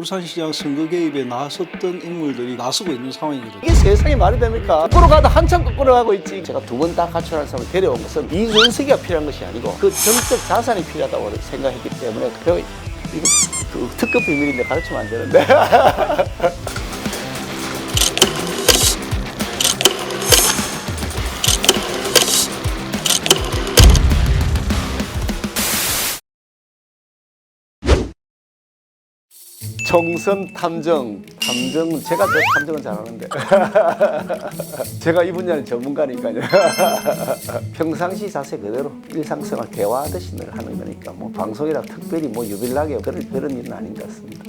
울산시장 선거 개입에 나섰던 인물들이 나서고 있는 상황이거든요. 이게 세상에 말이 됩니까? 거꾸로 가다 한참 거꾸로 가고 있지. 제가 두 번 다 갖춰라는 사람을 데려온 것은 이준석이가 필요한 것이 아니고 그 정적 자산이 필요하다고 생각했기 때문에 이거 특급 비밀인데 가르치면 안 되는데. 총선 탐정은 제가 더 탐정은 잘하는데 제가 이 분야는 전문가니까요. 평상시 자세 그대로 일상생활 대화하듯이 늘 하는 거니까 뭐 방송이라 특별히 뭐 유별나게 그런 일은 아닌 것 같습니다.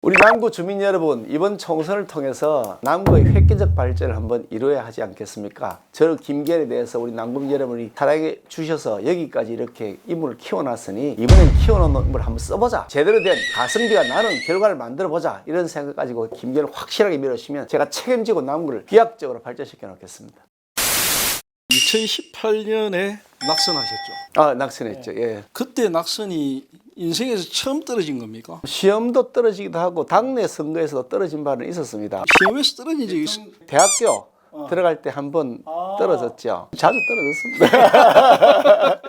우리 남구 주민 여러분, 이번 총선을 통해서 남구의 획기적 발전을 한번 이루어야 하지 않겠습니까? 저 김계현에 대해서 우리 남구 여러분이 사랑해 주셔서 여기까지 이렇게 인물을 키워놨으니 이번엔 키워놓은 인물을 한번 써보자. 제대로 된 가성비가 나는 결과를 만들어보자. 이런 생각 가지고 김계현을 확실하게 밀어주시면 제가 책임지고 남구를 비약적으로 발전시켜 놓겠습니다. 2018년에 낙선하셨죠. 아, 낙선했죠. 예. 그때 낙선이 인생에서 처음 떨어진 겁니까? 시험도 떨어지기도 하고 당내 선거에서도 떨어진 바는 있었습니다. 시험에서 떨어진 적이 있어요? 대학교 들어갈 때 한번 떨어졌죠. 자주 떨어졌습니다.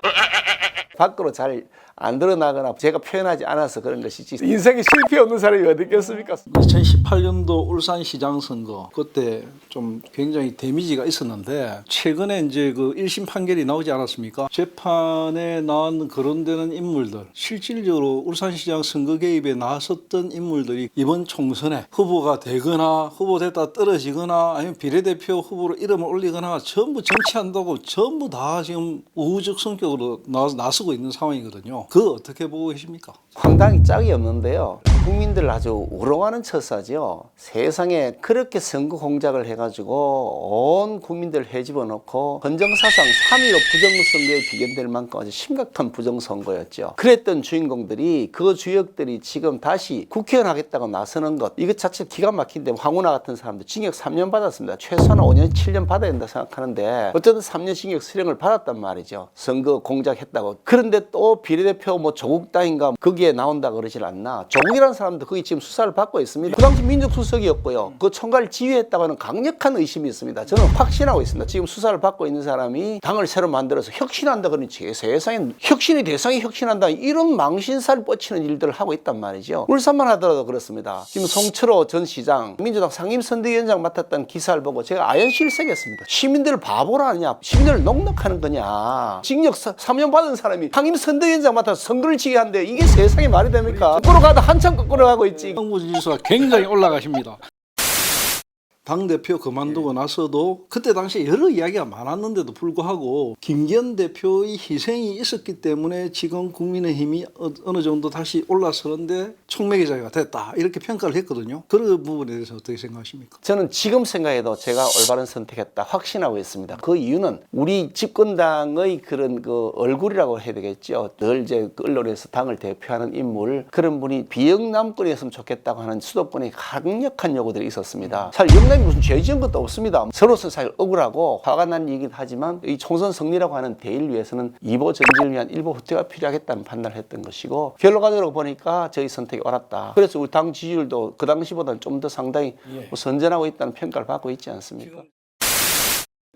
밖으로 잘 안 드러나거나 제가 표현하지 않아서 그런 것이지 인생에 실패 없는 사람이 어디 있겠습니까? 2018년도 울산시장 선거 그때 좀 굉장히 데미지가 있었는데 최근에 이제 그 1심 판결이 나오지 않았습니까? 재판에 나온 거론되는 인물들 실질적으로 울산시장 선거 개입에 나섰던 인물들이 이번 총선에 후보가 되거나 후보됐다 떨어지거나 아니면 비례대표 후보로 이름을 올리거나 전부 정치한다고 전부 다 지금 우호적 성격으로 나서고 있는 상황이거든요. 그거 어떻게 보고 계십니까? 황당히 짝이 없는데요. 국민들 아주 우롱하는 처사죠. 세상에 그렇게 선거 공작을 해가지고 온 국민들 해집어 놓고 헌정사상 3.15 부정선거에 비견될 만큼 아주 심각한 부정선거였죠. 그랬던 주인공들이 그 주역들이 지금 다시 국회의원 하겠다고 나서는 것 이것 자체 기가 막힌데 황운하 같은 사람들 징역 3년 받았습니다. 최소한 5년 7년 받아야 된다 생각하는데 어쨌든 3년 징역 수령을 받았단 말이죠. 선거 공작했다고. 그런데 또 비례대표 뭐 조국 따윈가 거기에 나온다 그러질 않나. 조국이라는 사람도 거기 지금 수사를 받고 있습니다. 그 당시 민정수석이었고요. 그 총괄 지휘했다고 하는 강력한 의심이 있습니다. 저는 확신하고 있습니다. 지금 수사를 받고 있는 사람이 당을 새로 만들어서 혁신한다 그러니 세상에 혁신이 대상이 혁신한다 이런 망신살 뻗치는 일들을 하고 있단 말이죠. 울산만 하더라도 그렇습니다. 지금 송철호 전 시장 민주당 상임선대위원장 맡았던 기사를 보고 제가 아연실색했습니다. 시민들을 바보라 하느냐 시민들을 농락하는 거냐. 징역 3년 받은 사람이 상임선대위원장 맡아서 선거를 지휘한데 이게 세상에 말이 됩니까? 거꾸로 가다 한참 거꾸로 가고 있지. 지수가 굉장히 올라가십니다. 당대표 그만두고 나서도 그때 당시에 여러 이야기가 많았는데도 불구하고 김기현 대표의 희생이 있었기 때문에 지금 국민의힘이 어느 정도 다시 올라서는데 촉매기 자리가 됐다 이렇게 평가를 했거든요. 그런 부분에 대해서 어떻게 생각하십니까? 저는 지금 생각해도 제가 올바른 선택했다 확신하고 있습니다. 그 이유는 우리 집권당의 그런 그 얼굴이라고 해야 되겠죠. 늘 이제 언론에서 당을 대표하는 인물 그런 분이 비영남권이었으면 좋겠다고 하는 수도권의 강력한 요구들이 있었습니다. 사실 영남이 무슨 죄 지은 것도 없습니다. 저로서는 사실 억울하고 화가 난 얘기긴 하지만 이 총선 승리라고 하는 대의를 위해서는 이보 전진을 위한 일부 후퇴가 필요하겠다는 판단을 했던 것이고 결과적으로 보니까 저희 선택이 옳았다. 그래서 우리 당 지지율도 그 당시보다는 좀 더 상당히 선전하고 있다는 평가를 받고 있지 않습니까?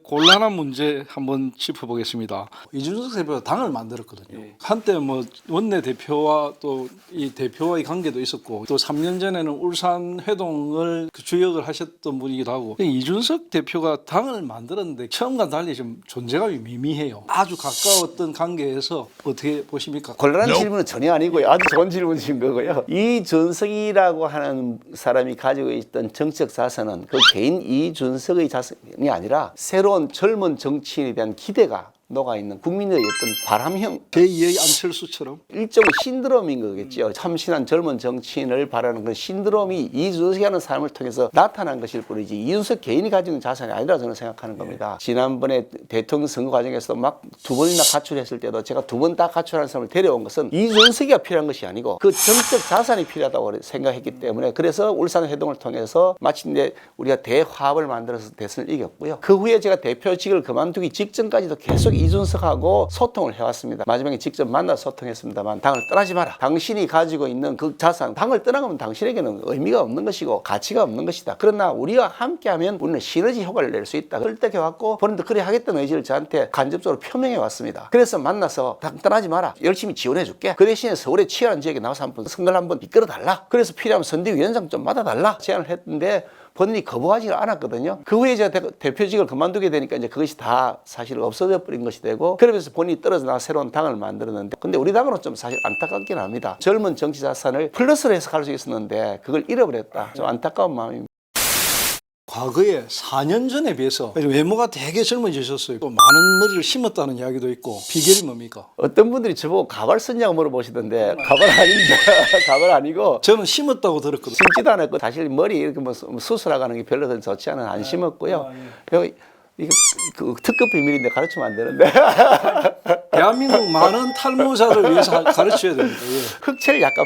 곤란한 문제 한번 짚어보겠습니다. 이준석 대표가 당을 만들었거든요. 한때 뭐 원내 대표와 또 이 대표와의 관계도 있었고 또 3년 전에는 울산 회동을 주역을 하셨던 분이기도 하고 이준석 대표가 당을 만들었는데 처음과 달리 좀 존재감이 미미해요. 아주 가까웠던 관계에서 어떻게 보십니까? 곤란한 질문은 전혀 아니고요. 아주 좋은 질문이신 거고요. 이준석이라고 하는 사람이 가지고 있던 정치적 자산은 그 개인 이준석의 자산이 아니라 새로운 젊은 정치인에 대한 기대가 녹아있는 국민의 어떤 바람형 제2의 안철수처럼 일종의 신드롬인 거겠죠. 참신한 젊은 정치인을 바라는 그 신드롬이 이준석이라는 사람을 통해서 나타난 것일 뿐이지 이준석 개인이 가지고 있는 자산이 아니라 저는 생각하는 겁니다. 지난번에 대통령 선거 과정에서 막 2번이나 가출했을 때도 제가 2번 다 가출하는 사람을 데려온 것은 이준석이가 필요한 것이 아니고 그 정적 자산이 필요하다고 생각했기 때문에 그래서 울산 회동을 통해서 마침내 우리가 대화합을 만들어서 대선을 이겼고요. 그 후에 제가 대표직을 그만두기 직전까지도 계속 이준석하고 소통을 해왔습니다. 마지막에 직접 만나 소통했습니다만 당을 떠나지 마라. 당신이 가지고 있는 그 자산, 당을 떠나가면 당신에게는 의미가 없는 것이고 가치가 없는 것이다. 그러나 우리와 함께하면 우리는 시너지 효과를 낼 수 있다. 설득해왔고 본인도 그래 하겠다는 의지를 저한테 간접적으로 표명해 왔습니다. 그래서 만나서 당 떠나지 마라. 열심히 지원해줄게. 그 대신에 서울의 치열한 지역에 나와서 한번 선거를 한번 이끌어달라. 그래서 필요하면 선대위원장 좀 맡아달라. 제안을 했는데 본인이 거부하지 않았거든요. 그 후에 제가 대표직을 그만두게 되니까 이제 그것이 다 사실 없어져 버린 것이 되고, 그러면서 본인이 떨어져 나와 새로운 당을 만들었는데, 근데 우리 당은 좀 사실 안타깝긴 합니다. 젊은 정치 자산을 플러스로 해서 갈 수 있었는데 그걸 잃어버렸다. 좀 안타까운 마음입니다. 과거에 4년 전에 비해서 외모가 되게 젊어지셨어요. 또 많은 머리를 심었다는 이야기도 있고 비결이 뭡니까? 어떤 분들이 저보고 가발 썼냐고 물어보시던데 가발 아닙니다. 가발 아니고 저는 심었다고 들었거든요. 심지도 않았고, 사실 머리 이렇게 뭐 수술하고 하는 게 별로 좋지 않은 안 심었고요. 그리고 이거 그 특급 비밀인데 가르치면 안 되는데 대한민국 많은 탈모자를 위해서 가르쳐야 됩니다. 예. 흑채를 약간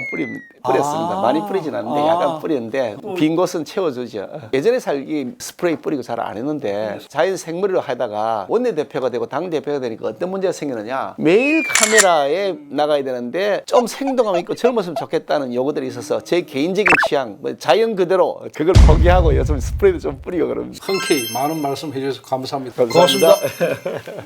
뿌렸습니다. 많이 뿌리진 않는데 약간 뿌리는데 빈 곳은 채워주죠. 예전에 살기 스프레이 뿌리고 잘 안 했는데 자연 생머리로 하다가 원내대표가 되고 당대표가 되니까 어떤 문제가 생기느냐, 매일 카메라에 나가야 되는데 좀 생동감 있고 젊었으면 좋겠다는 요구들이 있어서 제 개인적인 취향, 뭐 자연 그대로 그걸 포기하고 요즘 스프레이도 좀 뿌리고 그럽니다. 흔쾌히 많은 말씀 해주셔서 감사합니다. 감사합니다. 고맙습니다.